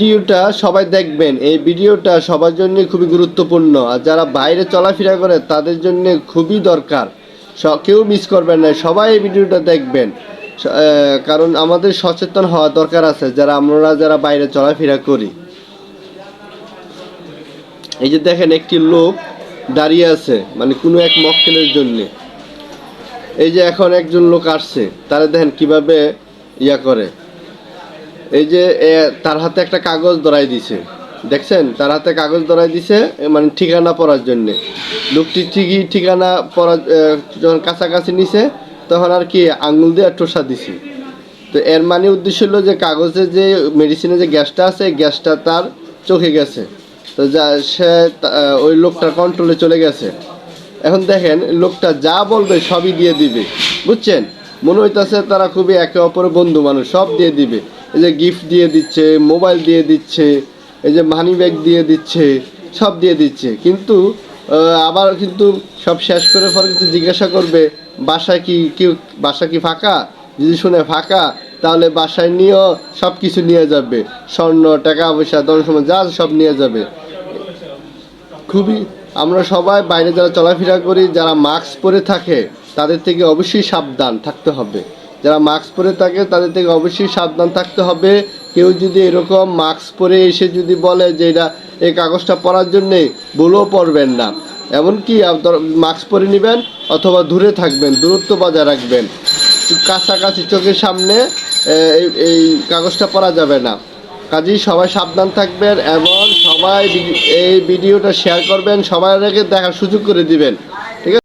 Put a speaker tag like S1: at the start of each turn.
S1: ভিডিওটা সবাই দেখবেন। এই ভিডিওটা সবার জন্য খুবই গুরুত্বপূর্ণ, আর যারা বাইরে চলাফেরা করে তাদের জন্য খুবই দরকার। কেউ মিস করবেন না, সবাই এই ভিডিওটা দেখবেন। কারণ আমাদের সচেতন হওয়া দরকার আছে, যারা বাইরে চলাফেরা করি। এই যে দেখেন, একটি লোক দাঁড়িয়ে আছে মানে কোনো এক মক্কেলের জন্যে। এই যে এখন একজন লোক আসছে, তারা দেখেন কিভাবে ইয়া করে। এই যে তার হাতে একটা কাগজ ধরাই দিছে, দেখছেন? তার হাতে কাগজ ধরাই দিছে মানে ঠিকানা পড়ার জন্যে। লোকটি ঠিকই ঠিকানা পড়া যখন কাছাকাছি নিছে, তখন আর কি আঙুল দিয়ে টোসা দিছে। তো এর মানে উদ্দেশ্য হলো যে কাগজে যে মেডিসিনে যে গ্যাসটা আছে, গ্যাসটা তার চোখে গেছে। তো সে ওই লোকটার কন্ট্রোলে চলে গেছে। এখন দেখেন, লোকটা যা বলবে সবই দিয়ে দিবে, বুঝছেন? মনে হইতেছে তারা খুবই একে অপরের বন্ধু মানুষ, সব দিয়ে দিবে। এই যে গিফট দিয়ে দিচ্ছে, মোবাইল দিয়ে দিচ্ছে, এই যে মানি ব্যাগ দিয়ে দিচ্ছে, সব দিয়ে দিচ্ছে। কিন্তু আবার কিন্তু সব শেষ করে পরে কিন্তু জিজ্ঞাসা করবে বাসা কি ফাঁকা? যদি শুনে ফাঁকা, তাহলে বাসায় নিয়েও সব কিছু নিয়ে যাবে, স্বর্ণ, টাকা পয়সা, ধন সম্পদ যা সব নিয়ে যাবে। খুবই আমরা সবাই বাইরে যারা চলাফেরা করি, যারা মাস্ক পরে থাকে তাদের থেকে অবশ্যই সাবধান থাকতে হবে। যারা মাস্ক পরে থাকে তাদের থেকে অবশ্যই সাবধান থাকতে হবে। কেউ যদি এরকম মাস্ক পরে এসে যদি বলে যে এটা এই কাগজটা পড়ার জন্যে, ভুলও পড়বেন না। এমনকি মাস্ক পরে নেবেন অথবা দূরে থাকবেন, দূরত্ব বজায় রাখবেন। কাছাকাছি চোখের সামনে এই কাগজটা পড়া যাবে না। কাজেই সবাই সাবধান থাকবেন এবং সবাই এই ভিডিওটা শেয়ার করবেন, সবাইকে দেখার সুযোগ করে দিবেন।